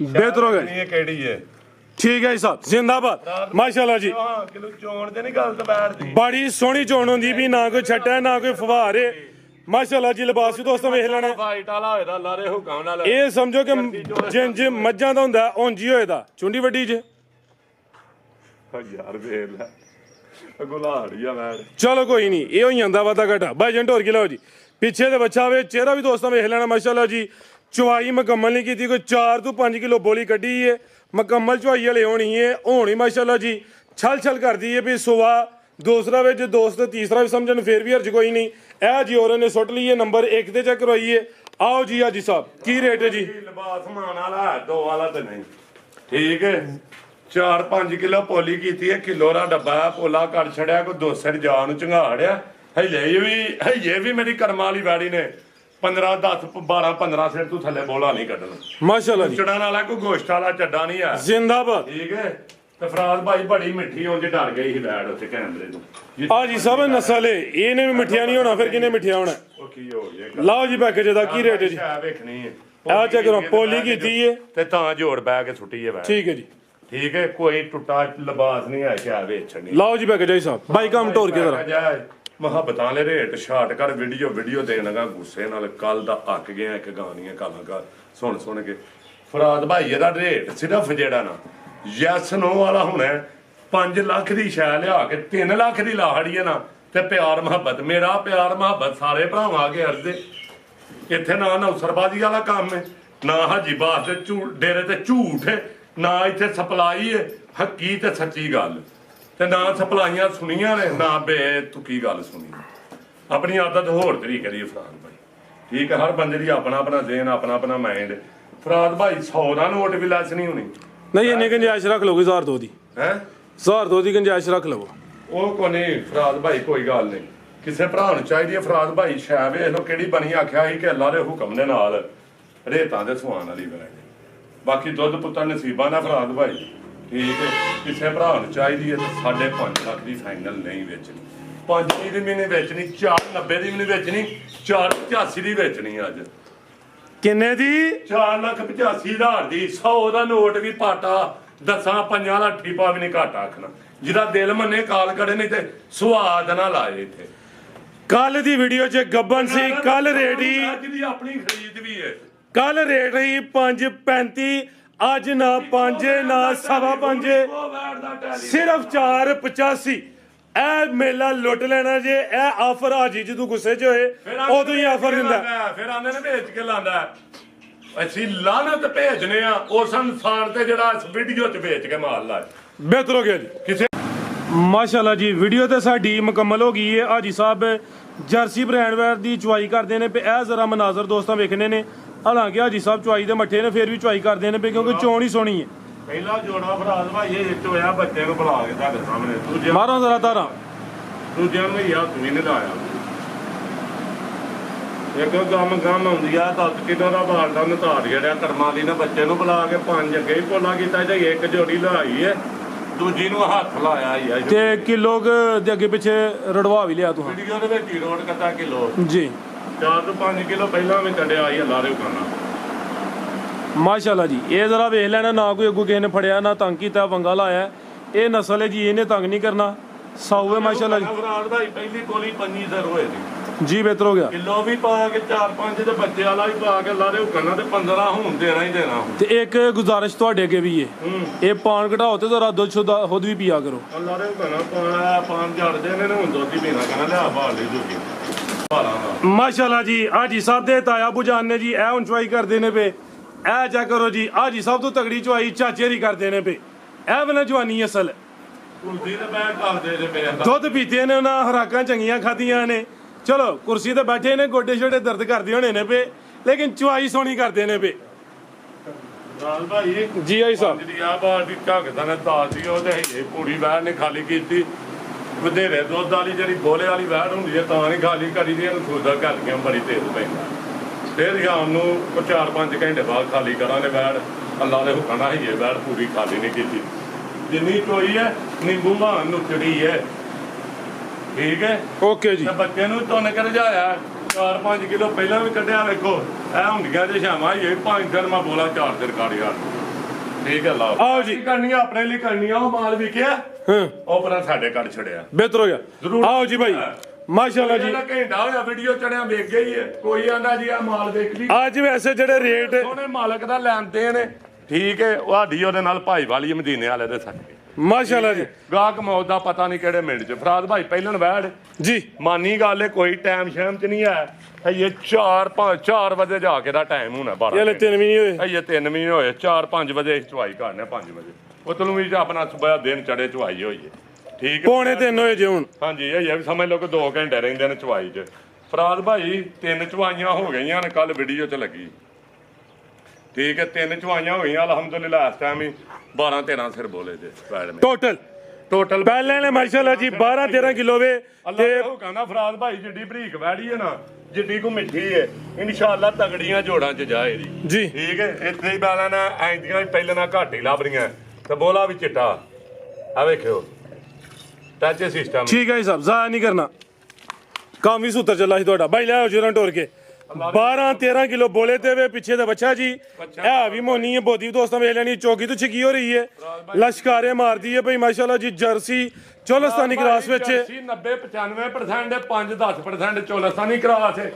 ਬਿਹਤਰ ਹੋ ਗਿਆ ਇਹ ਕਿਹੜੀ ਹੈ? ਠੀਕ ਹੈ ਜੀ ਸਾਹਿਬ ਜ਼ਿੰਦਾਬਾਦ ਮਾਸ਼ਾਅੱਲਾ ਜੀ। ਹਾਂ ਕਿਲੋ ਚੋਣ ਤੇ ਨਹੀਂ ਗੱਲ ਤੇ ਬੈਠ ਦੀ ਬੜੀ ਸੋਹਣੀ ਚੋਣ ਹੁੰਦੀ ਵੀ, ਨਾ ਕੋਈ ਛੱਟਾ ਨਾ ਕੋਈ ਫਵਾਰੇ ਮਾਸ਼ਾਅੱਲਾ ਜੀ। ਲਿਬਾਸ ਵੀ ਦੋਸਤੋ ਵੇਖ ਲੈਣਾ, ਫਾਈਟ ਵਾਲਾ ਹੋਏਦਾ ਲਾਰੇ ਹੁਕਮ ਨਾਲ। ਇਹ ਸਮਝੋ ਕਿ ਜਿੰਜ ਮੱਝਾਂ ਦਾ ਹੁੰਦਾ ਉਂਝ ਹੀ ਹੋਏਦਾ। ਚੁੰਡੀ ਵੱਡੀ ਜੇ ਯਾਰ ਵੇਖ ਲੈ ਗੁਲਾੜੀ ਆ ਵੈੜ। ਚਲੋ ਕੋਈ ਨਹੀਂ, ਇਹ ਹੋ ਜਾਂਦਾ ਵਾਦਾ ਘਟਾ। ਬਾਈ ਜੰਟ ਹੋਰ ਕੀ ਲਓ ਜੀ। ਪਿੱਛੇ ਦੇ ਬੱਚਾ ਵੇ, ਚਿਹਰਾ ਵੀ ਦੋਸਤਾਂ ਵੇਖ ਲੈਣਾ ਮਾਸ਼ਾਅੱਲਾ ਜੀ। ਚੁਆਈ ਮੁਕੰਮਲ ਨਹੀਂ ਕੀਤੀ, ਕੋਈ 4 ਤੋਂ 5 ਕਿਲੋ ਬੋਲੀ ਕੱਢੀ ਹੈ। ਮੁਕੰਮਲ ਚੁਆਈ ਵਾਲੇ ਹੋਣੀ ਮਾਸ਼ਾਅੱਲਾ ਜੀ। ਛਲ ਕਰਦੀ ਹੈ ਵੀ ਸੁਆ ਦੂਸਰਾ ਵੇ, ਜੇ ਦੋਸਤ ਤੀਸਰਾ ਵੀ ਸਮਝਣ ਫੇਰ ਵੀ ਹਰਜ ਕੋਈ ਨਹੀਂ। ਇਹ ਜੀ ਔਰਨ ਨੇ ਸੁੱਟ ਲਈ ਹੈ, ਨੰਬਰ 1 ਤੇ ਚੈੱਕ ਕਰਵਾਈਏ। ਆਓ ਜੀ ਹਾਜੀ ਸਾਹਿਬ ਕੀ ਰੇਟ ਹੈ ਜੀ? ਲਿਬਾਸ ਮਾਨ ਵਾਲਾ 2 ਵਾਲਾ ਤੇ ਨਹੀਂ ਠੀਕ ਹੈ। 4-5 ਕਿਲੋ ਪੋਲੀ ਕੀਤੀ ਹੈ, ਕਿਲੋ ਦਾ ਡੱਬਾ ਪੋਲਾ ਕੱਢ ਛੜਿਆ, ਕੋਈ 200 ਜਾ ਨੂੰ ਝੰਗਾੜਿਆ। ਹਈਏ ਵੀ ਮੇਰੀ ਕਰਮਾਂ ਵਾਲੀ ਵੈੜੀ ਨੇ 15 ਸਿਰ ਤੂੰ ਥੱਲੇ ਬੋਲਾ ਨਹੀਂ ਕੱਢਣਾ ਮਾਸ਼ਾਅੱਲਾ ਜੀ। ਚੜਾਂ ਵਾਲਾ ਕੋਈ ਗੋਸ਼ਤ ਵਾਲਾ ਚੱਡਾ ਨਹੀਂ ਆ। ਜ਼ਿੰਦਾਬਾਦ ਠੀਕ ਹੈ। ਤੇ ਫਰਾਦ ਭਾਈ ਬੜੀ ਮਿੱਠੀ ਉਂਝ ਡਰ ਗਈ ਸੀ ਵੈੜ ਉੱਥੇ ਕੈਮਰੇ ਤੋਂ। ਆ ਜੀ ਸਭ ਨਸਲ ਏ, ਇਹਨੇ ਵੀ ਮਿੱਠਿਆ ਨਹੀਂ ਹੋਣਾ, ਫਿਰ ਕਿਨੇ ਮਿੱਠਿਆ ਹੋਣਾ? ਉਹ ਕੀ ਹੋ ਗਿਆ? ਲਓ ਜੀ ਪੈਕੇਜ ਦਾ ਕੀ ਰੇਟ ਹੈ ਜੀ? ਵੇਖਣੀ ਹੈ ਆ ਚੈੱਕ ਕਰੋ, ਪੋਲੀ ਕੀਤੀ ਹੈ ਤੇ ਤਾਂ ਜੋੜ ਬੈ ਕੇ ਸੁੱਟੀ ਹੈ ਵੈੜ। ਠੀਕ ਹੈ ਜੀ। ਠੀਕ ਹੈ, ਕੋਈ ਟੁੱਟਾ ਲਿਬਾਸ ਨਹੀਂ ਹੈ ਕਿਆ ਵੇਚਣ ਨਹੀਂ। ਲਓ ਜੀ ਪੈਕੇਜ ਜੀ ਸਾਹਿਬ। ਬਾਈ ਕੰਮ ਟੋਰ ਕੇ ਜ਼ਰਾ ਮੁਹੱਬਤਾਂ ਵਾਲੇ ਰੇਟ ਛਾਟ ਕਰ ਵੀਡੀਓ ਦੇਣਗਾ ਗੁੱਸੇ ਨਾਲ। ਕੱਲ ਦਾ ਅੱਕ ਗਿਆ ਇੱਕ ਗਾਣੀਆਂ ਕਾਲਾਂ ਸੁਣ ਕੇ। ਫਰਾਦ ਭਾਈ ਇਹਦਾ ਰੇਟ ਸਿਰਫ ਜਿਹੜਾ ਨਾ ਯੈਸ ਨੋ ਵਾਲਾ ਹੋਣਾ 5 ਲੱਖ ਦੀ ਸ਼ੈ ਲਿਆ ਕੇ 3 ਲੱਖ ਦੀ ਲਾਹੜੀ ਹੈ ਨਾ ਤੇ ਪਿਆਰ ਮੁਹੱਬਤ। ਮੇਰਾ ਪਿਆਰ ਮੁਹੱਬਤ ਸਾਰੇ ਭਰਾਵਾਂ ਅੱਗੇ ਅਰਦੇ। ਇੱਥੇ ਨਾ ਨੌਸਰਬਾਜ਼ੀ ਵਾਲਾ ਕੰਮ ਹੈ, ਨਾ ਹਾਜੀ ਬਾਸ ਦੇ ਡੇਰੇ ਤੇ ਝੂਠ ਹੈ, ਨਾ ਇੱਥੇ ਸਪਲਾਈ ਹੈ ਹੱਕੀ ਤੇ ਸੱਚੀ ਗੱਲ। ਤੇ ਨਾ ਸਪਲਾਈਆਂ ਸੁਣੀਆਂ ਨੇ, ਨਾ ਬੇਤੁਕੀ ਗੱਲ ਸੁਣੀ। ਆਪਣੀ ਆਦਤ ਹੋਰ ਤਰੀਕੇ ਦੀ ਫਰਾਦ ਭਾਈ। ਠੀਕ ਹੈ, ਹਰ ਬੰਦੇ ਦੀ ਆਪਣਾ ਦੇਨ, ਆਪਣਾ ਮਾਈਂਡ। ਫਰਾਦ ਭਾਈ 100 ਦਾ ਨੋਟ ਵੀ ਲੈਸ ਨਹੀਂ ਹੋਣੀ। ਨਹੀਂ ਇੰਨੀ ਗੁੰਜਾਇਸ਼ ਰੱਖ ਲਓਗੇ 1002 ਦੀ। ਹੈ 1002 ਦੀ ਗੁੰਜਾਇਸ਼ ਰੱਖ ਲਵੋ। ਉਹ ਕੋ ਨਹੀਂ ਫਰਾਦ ਭਾਈ, ਕੋਈ ਗੱਲ ਨਹੀਂ। ਕਿਸੇ ਭਰਾ ਨੂੰ ਚਾਹੀਦੀ ਹੈ ਫਰਾਦ ਭਾਈ ਸ਼ੈ ਵੇਖ ਲੋ ਕਿਹੜੀ ਬਣੀ। ਆਖਿਆ ਸੀ ਕਿ ਅੱਲਾ ਦੇ ਹੁਕਮ ਦੇ ਨਾਲ ਰੇਤਾਂ ਦੇ ਸੁਆਨ ਵਾਲੀ ਵੈੜ। ਬਾਕੀ ਦੁੱਧ ਪੁੱਤਰ ਨਸੀਬਾਂ ਦਾ ਫਰਾਦ ਭਾਈ। ਠੀਕ ਹੈ, ਕਿਸੇ ਭਰਾ ਨੂੰ ਚਾਹੀਦੀ ਹੈ ਤੇ 5.5 ਲੱਖ ਦੀ ਫਾਈਨਲ ਨਹੀਂ ਵੇਚਣੀ। 5 ਦੀ ਵੀ ਨਹੀਂ ਵੇਚਣੀ, 490 ਦੀ ਵੀ ਨਹੀਂ ਵੇਚਣੀ, 485 ਦੀ ਵੇਚਣੀ ਅੱਜ। ਕਿੰਨੇ ਦੀ? 4,85,000 ਦੀ। 100 ਦਾ ਨੋਟ ਵੀ ਪਾਟਾ, 10-5 ਦਾ ਠੀਪਾ ਵੀ ਨਹੀਂ ਘਾਟਾ ਆਖਣਾ। ਜਿਹਦਾ ਦਿਲ ਮੰਨੇ ਕਾਲ ਕਰੇ, ਨਹੀਂ ਤੇ ਸੁਆਦ ਨਾ ਲਾਏ। ਇੱਥੇ ਕੱਲ ਦੀ ਵੀਡੀਓ 'ਚ ਗੱਬਨ ਸੀ। ਕੱਲ ਰੇਟ ਹੀ ਅੱਜ ਦੀ ਆਪਣੀ ਖਰੀਦ ਵੀ ਹੈ। ਕੱਲ ਰੇਟ ਹੀ 5.35, ਅੱਜ ਨਾ 5 ਨਾ 5.5, ਸਿਰਫ 4.85। ਇਹ ਮੇਲਾ ਲੁੱਟ ਲੈਣਾ ਜੇ। ਇਹ ਆਫਰ ਹਾਜੀ ਜਦੋਂ ਗੁੱਸੇ 'ਚ ਹੋਏ ਉਦੋਂ ਹੀ ਆਫਰ ਦਿੰਦਾ। ਫਿਰ ਆਂਦੇ ਨੇ ਵੇਚ ਕੇ ਲਾਂਦਾ। ਅਸੀਂ ਲਾਨਤ ਭੇਜਨੇ ਆ ਉਸ ਇਨਸਾਨ ਤੇ ਜਿਹੜਾ ਇਸ ਵੀਡੀਓ 'ਚ ਵੇਚ ਕੇ ਮਾਲ ਲਾਏ। ਬਿਹਤਰ ਹੋ ਗਿਆ ਜੀ। ਕਿਸੇ ਮਾਸ਼ਾਅੱਲਾ ਜੀ ਵੀਡੀਓ ਤੇ ਸਾਡੀ ਮੁਕੰਮਲ ਹੋ ਗਈ ਹੈ। ਹਾਜੀ ਸਾਹਿਬ ਜਰਸੀ ਬ੍ਰਾਂਡ ਵੈਰ ਦੀ ਚੁਆਈ ਕਰਦੇ ਨੇ ਪਏ। ਇਹ ਜ਼ਰਾ ਮਨਾਜ਼ਰ ਦੋਸਤਾਂ ਵੇਖਣੇ ਨੇ। ਹਾਲਾਂਕਿ ਹਾਜੀ ਸਾਹਿਬ ਚੁਆਈ ਦੇ ਮੱਠੇ ਨੇ, ਫਿਰ ਵੀ ਚੁਆਈ ਕਰਦੇ ਨੇ ਪਏ ਕਿਉਂਕਿ ਚੋਣ ਹੀ ਸੋਹਣੀ ਹੈ। ਪਹਿਲਾ ਜੋੜਾ ਫਰਾਜ਼ ਭਾਈ ਇਹ ਹਿੱਟ ਹੋਇਆ ਬੱਚੇ ਨੂੰ ਬੁਲਾ ਕੇ ਤੁਹਾਡੇ ਸਾਹਮਣੇ। ਦੂਜੇ ਮਾਰੋ ਜ਼ਰਾ ਤਾਰਾਂ। ਦੂਜਿਆਂ ਨੂੰ ਹੀ ਹੱਥ ਵੀ ਨਹੀਂ ਲਾਇਆ। ਇੱਕ ਗਮ ਆਉਂਦੀ ਆ 10 ਕਿਲੋ ਦਾ ਬਾਲਟਾ ਨਤਾਰ ਜਿਹੜਾ ਕਰਮਾਂ ਦੀ ਨੇ ਬੱਚੇ ਨੂੰ ਬੁਲਾ ਕੇ 5 ਅੱਗੇ ਹੀ ਪੋਲਾ ਕੀਤਾ ਤੇ ਇੱਕ ਜੋੜੀ ਲਾਈ ਹੈ, ਦੂਜੀ ਨੂੰ ਹੱਥ ਲਾਇਆ ਹੀ ਆ। ਤੇ ਕਿਲੋ ਦੇ ਅੱਗੇ ਪਿੱਛੇ ਰੜਵਾ ਵੀ ਲਿਆ ਤੂੰ ਵੀਡੀਓ ਦੇ ਵਿੱਚ ਹੀ ਰੋਡ ਕੱਟਾ ਕਿਲੋ ਜੀ 4 ਤੋਂ 5 ਕਿਲੋ ਪਹਿਲਾਂ ਵੀ ਕੱਢਿਆ ਹੀ ਲਾਰੇ ਉਕਾਨਾ। ਮਾਸ਼ਾਅੱਲਾ ਜੀ। ਇਹ ਜ਼ਰਾ ਵੇਖ ਲੈਣਾ, ਨਾ ਕੋਈ ਅੱਗੋਂ ਕਿਸੇ ਨੇ ਫੜਿਆ ਨਾ ਤੰਗ ਕੀਤਾ, ਵੰਗਾ ਲਾਇਆ। ਇਹ ਨਸਲ ਹੈ ਜੀ, ਇਹਨੇ ਤੰਗ ਨਹੀਂ ਕਰਨਾ। ਸਾਊ ਹੈ ਮਾਸ਼ਾਅੱਲਾ ਜੀ। ਫਰਾਜ਼ ਭਾਈ ਪਹਿਲੀ ਕੋਲੀ 25 ਹੋਏ ਜੀ ਬਿਹਤਰ ਹੋ ਗਿਆ। ਕਿਲੋ ਵੀ ਪਾ ਕੇ 4-5 ਤੇ ਬੱਚੇ ਵਾਲਾ ਵੀ ਪਾ ਕੇ ਲਾਰੇ ਉਕਾਨਾ ਤੇ 15 ਹੁਣ ਦੇਣਾ ਹੀ ਦੇਣਾ। ਤੇ ਇੱਕ ਗੁਜ਼ਾਰਿਸ਼ ਤੁਹਾਡੇ ਅੱਗੇ ਵੀ ਹੈ, ਇਹ ਪਾਣ ਘਟਾਓ ਤੇ ਜ਼ਰਾ ਦੁੱਧ ਖੁਦ ਵੀ ਪੀਆ ਕਰੋ। ਲਾਰੇ ਉਕਾਨਾ ਪਾਣ ਝੜਦੇ ਨੇ ਹੁਣ ਦੁੱਧ ਹੀ ਪੀਣਾ ਕਹਿੰਦਾ ਲਿਆ ਬਾਲ ਲਈ ਦੁੱਧ ਭਾਲਾਂ ਦਾ। ਮਾਸ਼ਾਅੱਲਾ ਜੀ। ਹਾਜੀ ਸਾਹਿਬ ਦੇ ਤਾਇਆ ਬੁਜਾਨ ਨੇ ਜੀ ਇਹ ਹੁਣ ਚੁਆਈ ਕਰਦੇ ਨੇ ਪਏ। ਇਹ ਜਾ ਕਰੋ ਜੀ, ਹਾਜੀ ਸਾਹਿਬ ਤੋਂ ਤਗੜੀ ਚੁਆਈ ਚਾਚੇ ਦੀ ਕਰਦੇ ਨੇ ਪਏ। ਇਹ ਬਣਾ ਜਵਾਨੀ ਅਸਲ ਕੁਲਦੀ ਤੇ ਬੈਠ ਕਰਦੇ ਨੇ ਪਏ। ਦੁੱਧ ਪੀਤੇ ਨੇ ਉਹਨਾਂ, ਖੁਰਾਕਾਂ ਚੰਗੀਆਂ ਖਾਧੀਆਂ ਨੇ। ਚਲੋ ਕੁਰਸੀ ਤੇ ਬੈਠੇ ਨੇ, ਗੋਡੇ ਛੋਟੇ ਦਰਦ ਕਰਦੇ ਹੋਣੇ ਨੇ ਪਏ, ਲੇਕਿਨ ਚੁਆਈ ਸੋਹਣੀ ਕਰਦੇ ਨੇ ਪਏ। ਨਾਲ ਭਾਈ ਜੀ ਆਈ ਸਾਹਿਬ ਜਿਹੜੀ ਆ ਬਾਲ ਦੀ ਝਾਕਦਾ ਨੇ ਦਾਲ ਦੀ ਉਹ ਤੇ ਇਹ ਪੂਰੀ ਵੈੜ ਨੇ ਖਾਲੀ ਕੀਤੀ। ਵਧੇਰੇ ਦੁੱਧ ਵਾਲੀ ਜਿਹੜੀ ਬੋਲੇ ਵਾਲੀ ਵੈੜ ਹੁੰਦੀ ਹੈ ਤਾਂ ਨਹੀਂ ਖਾਲੀ ਕਰੀ ਦੀ, ਇਹਨੂੰ ਸੂਦਾ ਘੱਟ ਕੇ ਬੜੀ ਤੇਜ਼ ਪੈਂਦਾ। ਫਿਰ ਸ਼ਾਮ ਨੂੰ 4-5 ਘੰਟੇ ਬਾਅਦ ਖਾਲੀ ਕਰਾਂਗੇ ਵੈੜ। ਅੱਲਾ ਦੇ ਹੁਕਮ ਨਾਲ ਹੀ ਇਹ ਵੈੜ ਪੂਰੀ ਖਾਲੀ ਨਹੀਂ ਕੀਤੀ। ਜਿੰਨੀ ਚੋਈ ਹੈ ਨਿੰਬੂ ਮਾਨ ਨੂੰ ਚੜੀ ਹੈ। ਠੀਕ ਹੈ ਓਕੇ ਜੀ। ਬੱਚੇ ਨੂੰ ਤੁੰਨ ਕਰ ਜਾਇਆ 4-5 ਕਿਲੋ ਪਹਿਲਾਂ ਵੀ ਕੱਢਿਆ। ਵੇਖੋ ਇਹ ਹੁੰਦੀਆਂ ਤੇ ਸ਼ਾਮਾਂ ਇਹ 5 ਦਿਨ ਮੈਂ ਬੋਲਾ 4 ਦਿਨ ਕਾੜੀ ਯਾਰ। ਠੀਕ ਹੈ ਲਾਓ ਆਓ ਜੀ। ਕਰਨੀ ਆਪਣੇ ਲਈ ਕਰਨੀ ਆ। ਉਹ ਮਾਲ ਵਿਕਿਆ ਉਹ ਪਰਾਂ ਸਾਡੇ ਕੱਢ ਛੜਿਆ। ਬਿਹਤਰ ਹੋ ਗਿਆ। ਆਓ ਜੀ ਭਾਈ ਮਾਸ਼ਾਅੱਲਾ ਜੀ। ਘੰਟਾ ਹੋਇਆ ਵੀਡੀਓ ਚੜਿਆ ਵੇਖ ਗਈ ਹੈ। ਕੋਈ ਆਂਦਾ ਜੀ ਆ ਮਾਲ ਵੇਖ ਲਈ। ਅੱਜ ਵੈਸੇ ਜਿਹੜੇ ਰੇਟ ਸੋਹਣੇ ਮਾਲਕ ਦਾ ਲੈਂਦੇ ਨੇ। ਠੀਕ ਹੈ ਉਹ ਸਾਡੀ ਉਹਦੇ ਨਾਲ ਭਾਈ ਵਾਲੀ ਮਦੀਨੇ ਵਾਲੇ ਦੇ ਸੱਚ ਮਾਸ਼ਾਅੱਲਾ ਜੀ। ਗਾਹਕ ਮੌਤ ਦਾ ਪਤਾ ਨਹੀਂ ਕਿਹੜੇ ਮਿੰਟ ਚ। ਫਰਾਜ਼ ਭਾਈ ਪਹਿਲਾਂ ਵੈੜ ਜੀ ਮਾਨੀ ਗੱਲ ਹੈ, ਕੋਈ ਟਾਈਮ ਸ਼ਾਮ ਚ ਨਹੀਂ ਹੈ। ਇਹ 4 ਵਜੇ ਜਾ ਕੇ ਦਾ ਟਾਈਮ ਹੋਣਾ 12 ਇਹ 3 ਵੀ ਨਹੀਂ ਹੋਏ। ਇਹ 3 ਮਹੀਨੇ ਹੋਏ। 4-5 ਵਜੇ ਚਵਾਈ ਕਰਨੇ 5 ਵਜੇ ਉਹ ਤੈਨੂੰ ਵੀ ਆਪਣਾ ਸੁਬਹ ਦਿਨ ਚੜੇ ਚਵਾਈ ਹੋਈ ਹੈ। ਠੀਕ ਹੈ 2:45 ਹੋਏ ਜੇ ਹੁਣ। ਹਾਂਜੀ ਇਹ ਵੀ ਸਮਝ ਲਓ ਕਿ 2 ਘੰਟੇ ਰਹਿੰਦੇ ਨੇ ਚਵਾਈ ਚ। ਫਰਾਜ਼ ਭਾਈ 3 ਚਵਾਈਆਂ ਹੋ ਗਈਆਂ ਨੇ ਕੱਲ ਵੀਡੀਓ ਚ ਲੱਗੀ। ਠੀਕ ਹੈ 3 ਚਵਾਈਆਂ ਹੋ ਗਈਆਂ ਅਲਹਮਦੁਲਿਲਾ। ਇਸ ਟਾਈਮ ਹੀ 12-13 ਸਿਰ ਬੋਲੇ ਜੇ ਟੋਟਲ ਪਹਿਲੇ ਨੇ ਮਾਸ਼ਾਅੱਲਾ ਜੀ 12-13 ਕਿਲੋ ਵੇ। ਤੇ ਉਹ ਕਹਿੰਦਾ ਫਰਾਜ਼ ਭਾਈ ਜਿੱਡੀ ਬਰੀਕ ਵੈੜੀ ਹੈ ਨਾ, ਜਿੱਡੀ ਕੋ ਮਿੱਠੀ ਹੈ, ਇਨਸ਼ਾਅੱਲਾ ਤਗੜੀਆਂ ਜੋੜਾਂ ਚ ਜਾਏ ਜੀ। ਠੀਕ ਹੈ ਇੱਥੇ ਹੀ ਬਾਲਾਂ ਨਾ ਐਂਦੀਆਂ ਵੀ ਪਹਿਲਾਂ ਨਾ ਘੱਟ ਹੀ ਲੱਭ ਰਹੀਆਂ ਤੇ ਬੋਲਾ ਵੀ ਚਿੱਟਾ। ਆ ਵੇਖਿਓ ਟੱਚ ਸਿਸਟਮ। ਠੀਕ ਹੈ ਜੀ ਸਾਹਿਬ, ਜ਼ਾਇਆ ਨਹੀਂ ਕਰਨਾ, ਕੰਮ ਵੀ ਸੂਤਰ ਚੱਲਾ ਸੀ ਤੁਹਾਡਾ। ਬਾਈ ਲੈ ਆਓ ਜਰਾ ਟੋਰ ਕੇ। 12-13 ਕਿਲੋ ਬੋਲੇ ਤੇ ਵੇ ਪਿੱਛੇ ਦਾ ਬੱਚਾ ਜੀ। ਇਹ ਵੀ ਮੋਨੀ ਹੈ ਬੋਦੀ ਦੋਸਤਾਂ ਵੇਖ ਲੈਣੀ। ਚੌਕੀ ਤੋਂ ਛਿੱਕੀ ਹੋ ਰਹੀ ਹੈ, ਲਸ਼ਕਾਰੇ ਮਾਰਦੀ ਹੈ ਭਾਈ ਮਾਸ਼ਾਅੱਲਾ ਜੀ। ਜਰਸੀ ਚੋਲਸਤਾਨੀ ਕਰਾਸ ਵਿੱਚ 90-95% 5-10% ਚੋਲਸਤਾਨੀ ਕਰਾਸ ਹੈ।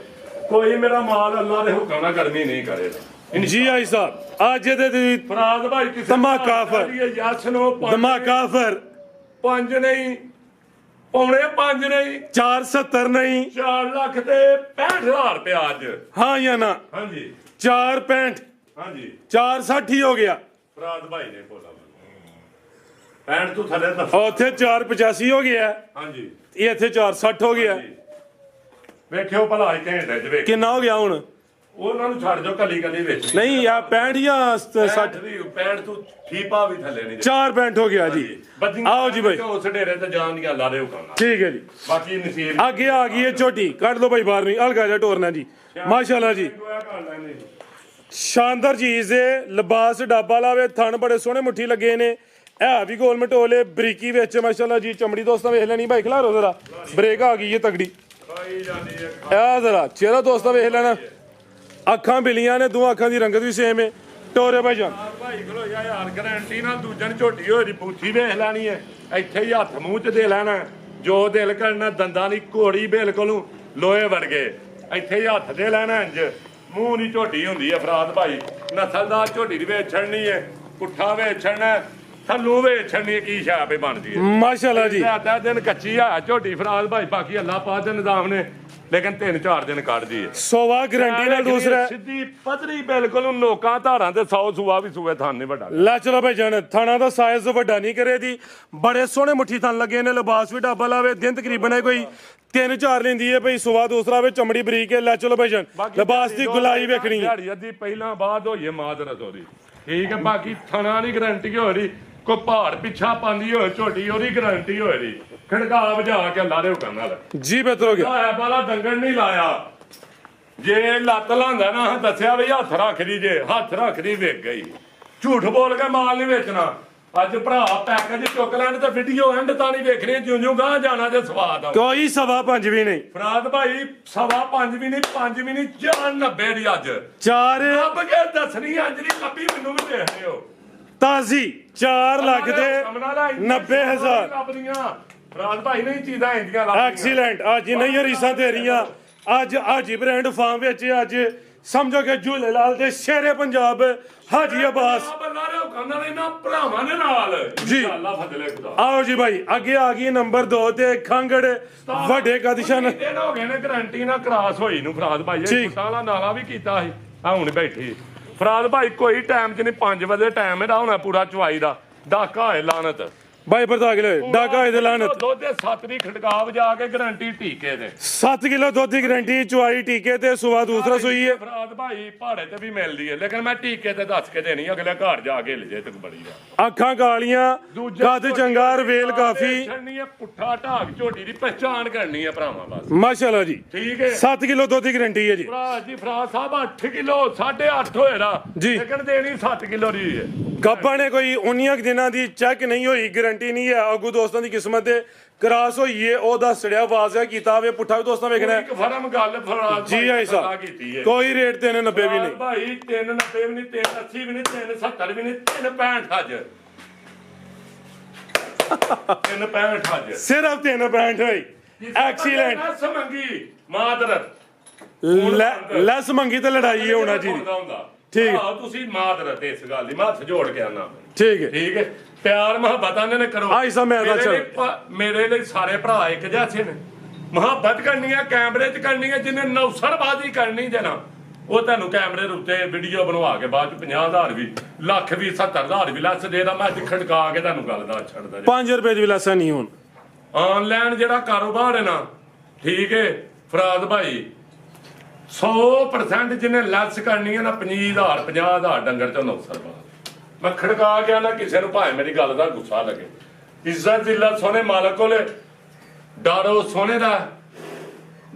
ਕੋਈ ਮੇਰਾ ਮਾਲ ਅੱਲਾ ਦੇ ਹੁਕਮ ਨਾਲ ਗਰਮੀ ਨਹੀਂ ਕਰੇਗਾ ਜੀ ਆਈ ਸਾਹਿਬ। ਅੱਜ ਦੇ ਫਰਾਜ਼ ਭਾਈ ਕਿਸੇ ਧਮਾਕਾਫਰ ਯਸ ਨੂੰ ਧਮਾਕਾਫਰ 5 ਨਹੀਂ, 4.5 ਨਹੀਂ, 470 ਨਹੀਂ, 4 ਲੱਖ ਤੇ 65,000 ਰੁਪਇਆ ਅੱਜ। ਹਾਂ ਜਾਂ ਨਾ? ਹਾਂਜੀ 465 ਹਾਂਜੀ 460 ਹੀ ਹੋ ਗਿਆ। ਫਰਾਜ਼ ਭਾਈ ਨੇ ਬੋਲਾ 65 ਤੋਂ ਥੱਲੇ ਤਾਂ ਉੱਥੇ 485 ਹੋ ਗਿਆ। ਹਾਂਜੀ ਇਹ ਇੱਥੇ 460 ਹੋ ਗਿਆ। ਵੇਖਿਓ ਭਲਾ ਹੀ ਘੰਟੇ ਚ ਵੇਖ ਕਿੰਨਾ ਹੋ ਗਿਆ ਹੁਣ? ਉਹਨਾਂ ਨੂੰ ਛੱਡ ਜਾਓ ਕੱਲੀ ਵਿੱਚ। ਨਹੀਂ ਆ 65 ਜਾਂ 60 65 ਤੋਂ ਠੀਪਾ ਵੀ ਥੱਲੇ ਨਹੀਂ 465 ਹੋ ਗਿਆ ਜੀ। ਆਓ ਜੀ ਭਾਈ ਉਸ ਡੇਰੇ ਤੇ ਜਾਣ ਦੀਆਂ ਲਾ ਦਿਓ ਕਰਨਾ। ਠੀਕ ਹੈ ਜੀ। ਬਾਕੀ ਨਸੀਬ ਅੱਗੇ ਆ ਗਈ ਹੈ ਝੋਟੀ। ਕੱਢ ਲਓ ਭਾਈ ਬਾਹਰ ਨਹੀਂ ਹਲਕਾ ਜਿਹਾ ਟੋਰਨਾ ਜੀ। ਮਾਸ਼ਾਅੱਲਾ ਜੀ ਸ਼ਾਨਦਾਰ ਚੀਜ਼ ਹੈ। ਲਿਬਾਸ ਡਾਬਾ ਲਾਵੇ, ਥਣ ਬੜੇ ਸੋਹਣੇ ਮੁੱਠੀ ਲੱਗੇ ਨੇ। ਇਹ ਵੀ ਗੋਲ ਮਟੋਲੇ ਬਰੀਕੀ ਵਿੱਚ ਮਾਸ਼ਾਅੱਲਾ ਜੀ। ਚਮੜੀ ਦੋਸਤਾਂ ਵੇਖ ਲੈਣੀ ਭਾਈ, ਖਿਲਾਰੋ ਜ਼ਰਾ। ਬ੍ਰੇਕ ਆ ਗਈ ਹੈ ਤਗੜੀ। ਇਹ ਜ਼ਰਾ ਚਿਹਰਾ ਦੋਸਤਾਂ ਵੇਖ ਲੈਣਾ। ਅੱਖਾਂ ਬਿਲੀਆਂ ਨੇ, ਦੋ ਅੱਖਾਂ ਦੀ ਰੰਗਤ ਵੀ ਸੇਮ ਹੈ। ਟੋਰੇ ਭਾਈ ਜਾਨ ਭਾਈ ਖਲੋ ਯਾਰ ਗਰੰਟੀ ਨਾਲ ਦੂਜਣ ਝੋਟੀ ਹੋਈ ਦੀ ਬੂਥੀ ਵੇਖ ਲੈਣੀ ਹੈ। ਇੱਥੇ ਹੀ ਹੱਥ ਮੂੰਹ ਚ ਦੇ ਲੈਣਾ ਜੋ ਦਿਲ ਕਰਨਾ। ਦੰਦਾਂ ਦੀ ਘੋੜੀ ਬਿਲਕੁਲ ਲੋਹੇ ਵਰਗੇ। ਇੱਥੇ ਹੀ ਹੱਥ ਦੇ ਲੈਣਾ ਇੰਜ। ਮੂੰਹ ਦੀ ਝੋਟੀ ਹੁੰਦੀ ਹੈ ਫਰਾਜ਼ ਭਾਈ। ਨਸਲਦਾਰ ਝੋਟੀ ਦੀ ਵੇਚਣੀ ਹੈ, ਪੁੱਠਾ ਵੇਚਣਾ, ਥੱਲੂ ਵੇਚਣੀ, ਕੀ ਛਾਪੇ ਬਣਦੀ ਹੈ ਮਾਸ਼ਾਅੱਲਾ ਜੀ। ਦਿਨ ਕੱਚੀ ਆ ਝੋਟੀ ਫਰਾਜ਼ ਭਾਈ। ਬਾਕੀ ਅੱਲਾ ਪਾਕ ਦੇ ਨਿਜ਼ਾਮ ਨੇ ਲੇਕਿਨ 3-4 ਦਿਨ ਕੱਢ ਜੀ ਸੋਵਾ ਗਰੰਟੀ ਨਾਲ ਦੂਸਰਾ ਸਿੱਧੀ ਪਤਰੀ ਬਿਲਕੁਲ ਲੋਕਾਂ ਧਾਰਾਂ ਤੇ 100 ਸੂਆ ਵੀ ਸੂਏ ਥਾਂ ਨਹੀਂ ਵੱਡਾ ਲੈ ਚਲੋ ਭਾਈ ਜਾਨ ਥਾਣਾ ਦਾ ਸਾਈਜ਼ ਵੱਡਾ ਨਹੀਂ ਕਰੇ ਦੀ ਬੜੇ ਸੋਹਣੇ ਮੁੱਠੀ ਥਣ ਲੱਗੇ ਨੇ ਲਿਬਾਸ ਵੀ ਢਾਬਾ ਲਾਵੇ ਦਿਨ ਤਕਰੀਬਨ ਹੈ ਕੋਈ 3-4 ਲੈਂਦੀ ਹੈ ਭਾਈ ਸੋਵਾ ਦੂਸਰਾ ਵੇ ਚਮੜੀ ਬਰੀਕ ਹੈ ਲੈ ਚਲੋ ਭਾਈ ਜਾਨ ਲਿਬਾਸ ਦੀ ਗੁਲਾਈ ਵੇਖਣੀ ਹੈ ਦਿਹਾੜੀ ਅੱਧੀ ਪਹਿਲਾਂ ਬਾਅਦ ਹੋਈਏ ਮਾਦਰਤ ਉਹਦੀ ਠੀਕ ਹੈ ਬਾਕੀ ਥਣਾ ਦੀ ਗਰੰਟੀ ਹੋ ਰਹੀ ਕੋਈ ਪਹਾੜ ਪਿੱਛਾ ਪਾਉਂਦੀ ਹੋਏ ਝੋਟੀ ਉਹਦੀ ਗਰੰਟੀ ਹੋਏ ਰਹੀ ਖੜਕਾ ਵਜਾ ਕੇ ਅੱਲਾ ਦੇ ਹੁਕਮ ਨਾਲ ਜੀ ਬਿਹਤਰ ਹੋ ਗਿਆ ਆਇਆ ਬਾਲਾ ਡੰਗਣ ਨਹੀਂ ਲਾਇਆ ਜੇ ਲੱਤ ਲਾਂਦਾ ਨਾ ਦੱਸਿਆ ਵੀ ਹੱਥ ਰੱਖਦੀ ਜੇ ਹੱਥ ਰੱਖਦੀ ਵੇਖ ਗਈ ਝੂਠ ਬੋਲ ਕੇ ਮਾਲ ਨਹੀਂ ਵੇਚਣਾ ਅੱਜ ਭਰਾ ਪੈਕੇਜ ਚੁੱਕ ਲੈਣ ਤੇ ਵੀਡੀਓ ਐਂਡ ਤਾਂ ਨਹੀਂ ਵੇਖਣੀ ਜਿਉਂ ਗਾਂ ਜਾਣਾ ਤੇ ਸਵਾਦ ਆ ਕੋਈ 5.5 ਵੀ ਨਹੀਂ ਫਰਾਦ ਭਾਈ 5.5 ਵੀ ਨਹੀਂ 5 ਵੀ ਨਹੀਂ 4.90 ਦੀ ਅੱਜ 4 ਲੱਭ ਕੇ ਦੱਸਣੀ ਅੱਜ ਦੀ ਲੱਭੀ ਮੈਨੂੰ ਵੀ ਦੇਖ ਰਹੇ ਹੋ ਤਾਜ਼ੀ 4 ਲੱਖ ਦੇ 90,000 ਫਰਾਦ ਭਾਈ ਨਹੀਂ ਚੀਜ਼ਾਂ ਇੰਦੀਆਂ ਲੱਭਦੀਆਂ ਐਕਸੀਲੈਂਟ ਅੱਜ ਨਹੀਂ ਰੀਸਾਂ ਦੇ ਰਹੀਆਂ ਅੱਜ ਹਾਜੀ ਬ੍ਰਾਂਡ ਫਾਰਮ ਵਿੱਚ ਅੱਜ ਸਮਝੋ ਕਿ ਝੂਲੇਲਾਲ ਦੇ ਸ਼ੇਰੇ ਪੰਜਾਬ ਹਾਜੀ ਅਬਾਸ ਭਰਾਵਾਂ ਦੇ ਨਾਲ ਜੀ ਆਓ ਜੀ ਭਾਈ ਅੱਗੇ ਆ ਗਈ ਨੰਬਰ 2 ਤੇ ਖੰਗੜ ਵੱਡੇ ਕਦਸ਼ਨ ਦਿਨ ਹੋ ਗਏ ਨੇ ਗਰੰਟੀ ਨਾਲ ਕ੍ਰਾਸ ਹੋਈ ਨੂੰ ਫਰਾਦ ਭਾਈ ਇਹ ਵਾਲਾ ਨਾਲਾ ਵੀ ਕੀਤਾ ਸੀ ਆ ਹੁਣ ਬੈਠੀ ਫਰਾਦ ਭਾਈ ਕੋਈ ਟਾਈਮ ਚ ਨਹੀਂ 5 ਵਜੇ ਟਾਈਮ ਇਹਦਾ ਹੋਣਾ ਪੂਰਾ ਚਵਾਈ ਦਾ ਡਾਕਾ ਹੋਏ ਲਾਨਤ ਭਾਈ ਬਰਦਾ ਕਿਲੋ ਡਾਕਾ ਇਹਦੇ ਲਾਨਤ ਦੁੱਧ ਦੇ 7 ਦੀ ਖਟਕਾ ਵਜਾ ਕੇ ਗਰੰਟੀ ਟੀਕੇ ਦੇ 7 ਕਿਲੋ ਦੁੱਧ ਦੀ ਗਰੰਟੀ ਚੁਆਈ ਟੀਕੇ ਤੇ ਸੁਆ ਦੂਸਰਾ ਸੂਈ ਹੈ ਫਰਾਦ ਭਾਈ ਪਹਾੜੇ ਤੇ ਵੀ ਮਿਲਦੀ ਹੈ ਲੇਕਿਨ ਮੈਂ ਟੀਕੇ ਤੇ ਦੱਸ ਕੇ ਦੇਣੀ ਅਗਲੇ ਘਰ ਜਾ ਕੇ ਲੈ ਜੇ ਤੱਕ ਬੜੀ ਦਾ ਅੱਖਾਂ ਕਾਲੀਆਂ ਕੱਦ ਚੰਗਾ ਰਵੇਲ ਕਾਫੀ ਛੜਨੀ ਹੈ ਪੁੱਠਾ ਢਾਕ ਝੋਟੀ ਦੀ ਪਹਿਚਾਣ ਕਰਨੀ ਹੈ ਭਰਾਵਾਂ ਬਸ ਮਾਸ਼ਾਅੱਲਾ ਜੀ ਠੀਕ ਹੈ 7 ਕਿਲੋ ਦੁੱਧ ਦੀ ਗਰੰਟੀ ਹੈ ਜੀ ਭਰਾ ਜੀ ਫਰਾਦ ਸਾਹਿਬ 8 ਕਿਲੋ 8.5 ਹੋਏਗਾ ਜੀ ਲੇਕਿਨ ਦੇਣੀ 7 ਕਿਲੋ ਦੀ ਹੈ ਗੱਪਾਂ ਨੇ ਕੋਈ 19 ਦਿਨਾਂ ਦੀ ਚੈੱਕ ਨਹੀਂ ਹੋਈ ਗਰੰਟੀ ਨਹੀਂ ਹੈ ਅਗੂ ਦੋਸਤਾਂ ਦੀ ਕਿਸਮਤ ਤੇ ਕ੍ਰਾਸ ਹੋਈ ਏ ਉਹ ਦੱਸ ਛੜਿਆ ਵਾਜ਼ਿਆ ਕੀਤਾ ਵੇ ਪੁੱਠਾ ਵੀ ਦੋਸਤਾਂ ਵੇਖਣਾ ਇੱਕ ਫਰਮ ਗੱਲ ਫਰਾਦ ਜੀ ਆਈ ਸਾਹਿਬ ਕੀਤੀ ਹੈ ਕੋਈ ਰੇਟ 390 ਵੀ ਨਹੀਂ ਭਾਈ 390 ਵੀ ਨਹੀਂ 380 ਵੀ ਨਹੀਂ 370 ਵੀ ਨਹੀਂ 365 ਅੱਜ 365 ਅੱਜ ਸਿਰਫ 365 ਹੋਈ ਐਕਸੀਲੈਂਟ ਲੈਸ ਮੰਗੀ ਮਾਦਰਤ ਲੈਸ ਮੰਗੀ ਤੇ ਲੜਾਈ ਹੋਣਾ ਜੀ ਠੀਕ ਹੈ ਤੁਸੀਂ ਮਾਦਰਤ ਇਸ ਗੱਲ ਦੀ ਮੈਂ ਹੱਥ ਜੋੜ ਕੇ ਆਣਾ ਠੀਕ ਹੈ ਠੀਕ ਹੈ ਪਿਆਰ ਮੁਹੱਬਤ ਨੇ ਕਰੋ ਆਈ ਸਾ ਮੈਂ ਮੇਰੇ ਲਈ ਸਾਰੇ ਭਰਾ ਇੱਕ ਜੈਸੇ ਨੇ ਮੁਹੱਬਤ ਕਰਨੀ ਹੈ ਕੈਮਰੇ 'ਚ ਕਰਨੀ ਹੈ ਜਿਹਨੇ ਨੌਸਰਬਾਜ਼ੀ ਕਰਨੀ ਜਨਾ ਉਹ ਤੁਹਾਨੂੰ ਕੈਮਰੇ ਦੇ ਉੱਤੇ ਵੀਡੀਓ ਬਣਵਾ ਕੇ ਬਾਅਦ 'ਚ 50,000 ਵੀ ਲੱਖ ਵੀ 70,000 ਵੀ ਲੱਸ ਦੇ ਦਾ ਮੈਂ ਅੱਜ ਖੜਕਾ ਕੇ ਤੁਹਾਨੂੰ ਗੱਲ ਦਾ ਛੱਡਦਾ 5 ਰੁਪਏ ਦੀ ਵੀ ਲੈਸਾ ਨਹੀਂ ਹੁਣ ਆਨਲਾਈਨ ਜਿਹੜਾ ਕਾਰੋਬਾਰ ਹੈ ਨਾ ਠੀਕ ਹੈ ਫਰਾਦ ਭਾਈ 100% ਜਿਹਨੇ ਲੈਸ ਕਰਨੀ ਹੈ ਨਾ 50,000 ਡੰਗਰ ਚੋਂ ਨੌਸਰਬਾਜ਼ ਮੈਂ ਖੜਕਾ ਗਿਆ ਨਾ ਕਿਸੇ ਨੂੰ ਭਾਵੇਂ ਮੇਰੀ ਗੱਲ ਦਾ ਗੁੱਸਾ ਲੱਗੇ ਇੱਜ਼ਤ ਜ਼ਿਲ੍ਲਾ ਸੋਹਣੇ ਮਾਲਕ ਕੋਲੇ ਡਾਰੋ ਸੋਹਣੇ ਦਾ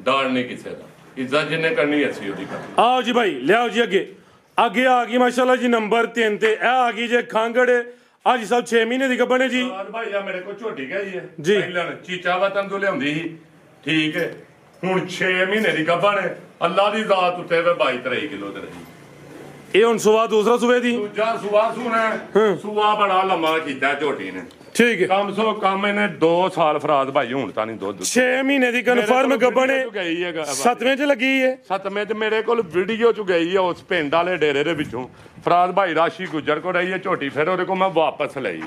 ਡਰ ਨਹੀਂ ਕਿਸੇ ਦਾ ਇੱਜ਼ਤ ਜਿੰਨੇ ਕਰਨੀ ਅਸੀਂ ਉਹਦੀ ਕਰਨੀ ਆਓ ਜੀ ਭਾਈ ਲਿਆਓ ਜੀ ਅੱਗੇ ਆ ਗਈ ਮਾਸ਼ਾਅੱਲਾ ਜੀ ਨੰਬਰ 3 ਤੇ ਇਹ ਆ ਗਈ ਜੇ ਖਾਂਗੜ ਅੱਜ ਸਭ 6 ਮਹੀਨੇ ਦੀ ਗੱਭਣ ਹੈ ਜੀ ਭਾਈ ਆ ਮੇਰੇ ਕੋਲ ਝੋਟੀ ਗਈ ਹੈ ਜੀ ਪਹਿਲਾਂ ਚੀਚਾ ਵਤਨ ਤੋਂ ਲਿਆਉਂਦੀ ਸੀ ਠੀਕ ਹੈ ਹੁਣ 6 ਮਹੀਨੇ ਦੀ ਗੱਭਣ ਹੈ ਅੱਲਾ ਦੀ ਜ਼ਾਤ ਉੱਤੇ ਵੇ 22-23 ਕਿਲੋ ਤੇ ਰਹੀ ਇਹ ਹੁਣ ਸੁਆ ਦੂਸਰਾ ਸੂਏ ਦੀ ਦੂਜਾ ਸੂਆ ਸੁਣਾ ਸੂਆ ਬੜਾ ਲੰਮਾ ਕੀਤਾ ਝੋਟੀ ਨੇ ਠੀਕ ਹੈ ਕਮ ਸੋ ਕਮ ਇਹਨੇ 2 ਸਾਲ ਫਰਾਦ ਭਾਈ ਹੁਣ ਤਾਂ ਨਹੀਂ ਦੁੱਧ 6 ਮਹੀਨੇ ਦੀ ਕਨਫਰਮ ਗੱਭਣ ਹੈ ਗਈ ਹੈ 7ਵੇਂ ਚ ਲੱਗੀ ਹੈ 7ਵੇਂ ਚ ਮੇਰੇ ਕੋਲ ਵੀਡੀਓ ਚ ਗਈ ਹੈ ਉਸ ਪਿੰਡ ਵਾਲੇ ਡੇਰੇ ਦੇ ਵਿੱਚੋਂ ਫਰਾਦ ਭਾਈ ਰਾਸ਼ੀ ਗੁਜਰ ਕੋ ਰਹੀ ਹੈ ਝੋਟੀ ਫਿਰ ਉਹਦੇ ਕੋਲ ਮੈਂ ਵਾਪਸ ਲਈ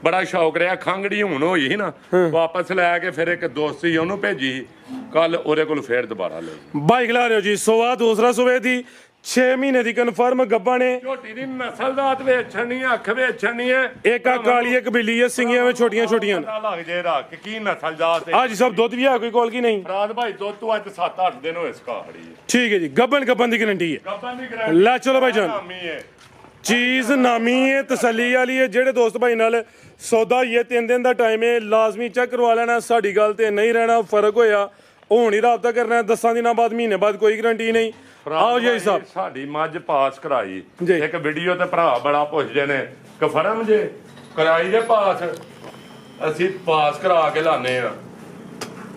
ਬੜਾ ਸ਼ੌਕ ਰਿਹਾ ਖੰਗੜੀ ਹੁਣ ਹੋਈ ਸੀ ਨਾ ਵਾਪਸ ਲੈ ਕੇ ਫਿਰ ਇੱਕ ਦੋਸਤ ਸੀ ਉਹਨੂੰ ਭੇਜੀ ਕੱਲ ਉਹਦੇ ਕੋਲ ਫੇਰ ਦੁਬਾਰਾ ਲਈ ਬਾਈਕ ਲਾ ਰਹੇ ਹੋ ਜੀ ਸੋਆ ਦੂਸਰਾ ਸੂਏ ਦੀ 6 ਮਹੀਨੇ ਦੀ ਕਨਫਰਮ ਗੱਭਣ ਹੈ ਝੋਟੀ ਦੀ ਨਸਲਦਾਤ ਵੇਚਣੀ ਹੈ ਅੱਖ ਵੇਚਣੀ ਹੈ ਇੱਕ ਆ ਕਾਲੀ ਇੱਕ ਬਿੱਲੀ ਹੈ ਸਿੰਗੀਆਂ ਵਿੱਚ ਛੋਟੀਆਂ ਛੋਟੀਆਂ ਪਤਾ ਲੱਗ ਜੇ ਰੱਖ ਕੀ ਨਸਲਦਾਤ ਹੈ ਅੱਜ ਸਭ ਦੁੱਧ ਵੀ ਆ ਕੋਈ ਕੋਲ ਕੀ ਨਹੀਂ ਫਰਾਦ ਭਾਈ ਦੁੱਧ ਤੋਂ ਅੱਜ 7-8 ਦਿਨ ਹੋਏ ਸਕਾਹੜੀ ਹੈ ਠੀਕ ਹੈ ਜੀ ਗੱਭਣ ਦੀ ਗਰੰਟੀ ਹੈ ਗੱਪਾਂ ਦੀ ਗਰੰਟੀ ਲੈ ਚਲੋ ਭਾਈ ਜਾਨ ਨਾਮੀ ਹੈ ਚੀਜ਼ ਨਾਮੀ ਹੈ ਤਸੱਲੀ ਵਾਲੀ ਹੈ ਜਿਹੜੇ ਦੋਸਤ ਭਾਈ ਨਾਲ ਸੌਦਾ ਹੀ ਹੈ 3 ਦਿਨ ਦਾ ਟਾਈਮ ਹੈ ਲਾਜ਼ਮੀ ਚੈੱਕ ਕਰਵਾ ਲੈਣਾ ਸਾਡੀ ਗੱਲ ਤੇ ਨਹੀਂ ਰਹਿਣਾ ਫਰਕ ਹੋਇਆ ਉਹ ਹੁਣ ਹੀ ਰਾਬਤਾ ਕਰਨਾ 10 ਦਿਨਾਂ ਬਾਅਦ ਮਹੀਨੇ ਬਾਅਦ ਕੋਈ ਗਰੰਟੀ ਨਹੀਂ ਆਓ ਜੀ ਸਾਹਿਬ ਸਾਡੀ ਮੱਝ ਪਾਸ ਕਰਾਈ ਇੱਕ ਵੀਡੀਓ ਤੇ ਭਰਾ ਬੜਾ ਪੁੱਛਦੇ ਨੇ ਕਫਰਮ ਜੇ ਕਰਾਈ ਜੇ ਪਾਸ ਅਸੀਂ ਪਾਸ ਕਰਾ ਕੇ ਲਾਣੇ ਆ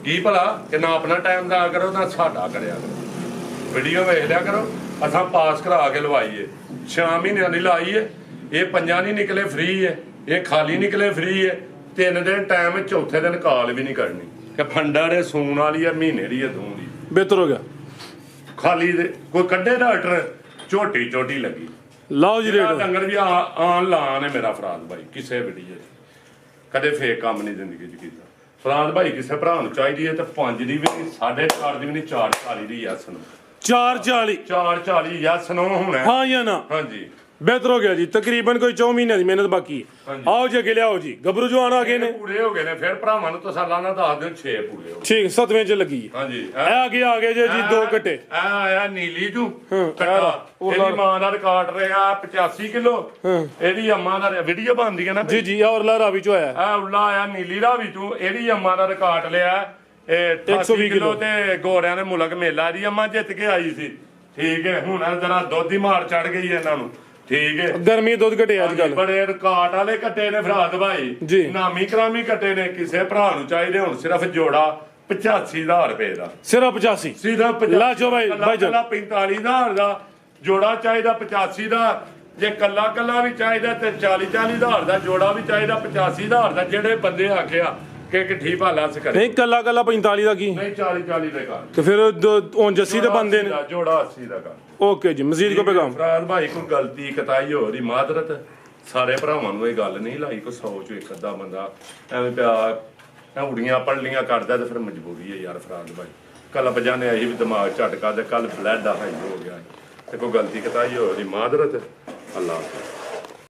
ਕੀ ਭਲਾ ਕਿ ਨਾ ਆਪਣਾ ਟਾਈਮ ਦਾ ਕਰੋ ਨਾ ਸਾਡਾ ਕਰਿਆ ਕਰੋ ਵੀਡੀਓ ਵੇਖ ਲਿਆ ਕਰੋ ਅਸਾਂ ਪਾਸ ਕਰਾ ਕੇ ਲਵਾਈਏ 6 ਮਹੀਨਿਆਂ ਦੀ ਲਾਈਏ ਇਹ 5 ਨਹੀਂ ਨਿਕਲੇ ਫ੍ਰੀ ਹੈ ਇਹ ਖਾਲੀ ਨਿਕਲੇ ਫ੍ਰੀ ਹੈ 3 ਦਿਨ ਟਾਈਮ ਚੌਥੇ ਦਿਨ ਕਾਲ ਵੀ ਨਹੀਂ ਕਰਨੀ ਕਿ ਫੰਡਾ ਦੇ ਸੂਣ ਵਾਲੀ ਹੈ ਮਹੀਨੇ ਦੀ ਹੈ ਦੂੰ ਦੀ ਬਿਹਤਰ ਹੋ ਗਿਆ ਖਾਲੀ ਦੇ ਕੋਈ ਕੱਢੇ ਡਾਕਟਰ ਝੋਟੀ ਲੱਗੀ ਲਾਓ ਜੀ ਰੇਟ ਡੰਗਰ ਵੀ ਆਨ ਲਾਨ ਹੈ ਮੇਰਾ ਫਰਾਦ ਭਾਈ ਕਿਸੇ ਵੀਡੀਓ ਕਦੇ ਫੇਕ ਕੰਮ ਨਹੀਂ ਜ਼ਿੰਦਗੀ 'ਚ ਕੀਤਾ ਫਰਾਦ ਭਾਈ ਕਿਸੇ ਭਰਾ ਨੂੰ ਚਾਹੀਦੀ ਹੈ ਤੇ 5 ਦੀ ਵੀ ਨਹੀਂ, 4.5 ਦੀ ਵੀ ਨਹੀਂ, 4.40 ਦੀ ਯੈਸ ਨੂੰ 440 4.40 ਯੈਸ ਨੂੰ ਹੋਣਾ। ਹਾਂ ਜਾਂ ਨਾ? ਹਾਂਜੀ ਬਿਹਤਰ ਹੋ ਗਿਆ ਜੀ, ਤਕਰੀਬਨ ਕੋਈ 4 ਮਹੀਨਿਆਂ ਦੀ ਮਿਹਨਤ ਬਾਕੀ ਹੈ। ਹਾਂਜੀ। ਆਓ ਜੀ ਅੱਗੇ ਲਿਆਓ ਜੀ, ਗੱਭਰੂ ਜਵਾਨ ਆ ਗਏ ਨੇ। ਪੂਰੇ ਹੋ ਗਏ ਨੇ, ਫਿਰ ਭਰਾਵਾਂ ਨੂੰ ਤਸੱਲਾ ਨਾਲ ਦੱਸ ਦਿਓ 6 ਪੂਰੇ ਹੋ ਗਏ। ਠੀਕ 7ਵੇਂ ਚ ਲੱਗੀ ਹੈ। ਹਾਂਜੀ ਇਹ ਆ ਗਏ ਜੀ 2 ਕੱਟੇ। ਇਹ ਆਇਆ ਨੀਲੀ ਜੂ ਇਹ ਕੱਟਾ, ਉਹ ਇਹਦੀ ਮਾਂ ਦਾ ਰਿਕਾਰਡ ਰਿਹਾ 85 ਕਿਲੋ, ਇਹਦੀ ਅੰਮਾਂ ਦਾ ਵੀਡੀਓ ਬਣਦੀ ਹੈ ਨਾ ਜੀ ਜੀ, ਔਰ ਲਾਰਾ ਵੀ ਚ ਹੋਇਆ। ਇਹ ਉੱਲਾ ਆਇਆ ਨੀਲੀ ਦਾ ਵਿੱਚੋਂ, ਇਹਦੀ ਅੰਮਾਂ ਦਾ ਰਿਕਾਰਡ ਲਿਆ 120 ਕਿਲੋ ਤੇ ਗੋਰਿਆਂ ਦੇ ਮੁਲਕ ਮੇਲਾ ਇਹਦੀ ਅੰਮਾ ਜਿੱਤ ਕੇ ਆਈ ਸੀ। ਠੀਕ ਹੈ, ਹੁਣ ਜਰਾ ਦੁੱਧ ਦੀ ਮਾਰ ਚੜ ਗਈ ਇਹਨਾਂ ਨੂੰ। ਠੀਕ ਹੈ, ਗਰਮੀ ਦੁੱਧ ਘਟੇ ਅੱਜ ਕੱਲ। ਬੜੇ ਰਿਕਾਰਡ ਵਾਲੇ ਕੱਟੇ ਨੇ ਫਰਾਦ ਭਾਈ ਜੀ। ਨਾਮੀ ਕਰਾਮੀ ਕੱਟੇ ਨੇ। ਕਿਸੇ ਭਰਾ ਨੂੰ ਚਾਹੀਦੇ ਹੁਣ ਸਿਰਫ ਜੋੜਾ 85,000 ਰੁਪਏ ਦਾ, ਸਿਰਫ 85। ਸਿਰਫ ਲਾ ਜੋ ਭਾਈ, ਭਾਈ ਜੋ। 45,000 ਦਾ ਜੋੜਾ ਚਾਹੀਦਾ, 85 ਦਾ ਜੇ ਕੱਲਾ ਕੱਲਾ ਵੀ ਚਾਹੀਦਾ ਤੇ 40,000 ਦਾ ਜੋੜਾ ਵੀ ਚਾਹੀਦਾ, 85,000 ਦਾ। ਜਿਹੜੇ ਬੰਦੇ ਆਖਿਆ ਕਿ ਠੀ ਭਾਲਾ ਸ ਕਰੇ ਨਹੀਂ ਕੱਲਾ 45 ਦਾ ਕੀ ਨਹੀਂ 40 ਦੇ ਕਰ ਤੇ ਫਿਰ ਉਹ ਜੱਸੀ ਦੇ ਬੰਦੇ ਨੇ। ਜੋੜਾ 80 ਦਾ ਕਰ। ਓਕੇ ਜੀ, ਮਜ਼ੀਦ ਕੋ ਪੈਗਾਮ। ਫਰਾਦ ਭਾਈ ਕੋਈ ਗਲਤੀ ਕਤਾਈ ਹੋ ਰਹੀ ਮਾਦਰਤ, ਸਾਰੇ ਭਰਾਵਾਂ ਨੂੰ ਇਹ ਗੱਲ ਨਹੀਂ ਲਾਈ। ਕੋਈ 100 ਚੋਂ ਇੱਕ ਅੱਧਾ ਬੰਦਾ ਐਵੇਂ ਪਿਆ ਉੜੀਆਂ ਪੜਲੀਆਂ ਕਰਦਾ ਤੇ ਫਿਰ ਮਜਬੂਰੀ ਹੈ ਯਾਰ ਫਰਾਦ ਭਾਈ। ਕੱਲ ਬਜਾਨੇ ਆਈ ਵੀ ਦਿਮਾਗ ਝਟਕਾ ਤੇ ਕੱਲ ਬਲੱਡ ਹਾਈ ਹੋ ਗਿਆ ਤੇ ਕੋਈ ਗਲਤੀ ਕਤਾਈ ਹੋ ਰਹੀ ਮਾਦਰਤ। ਅੱਲਾਹ ਹਾਫਿਜ਼।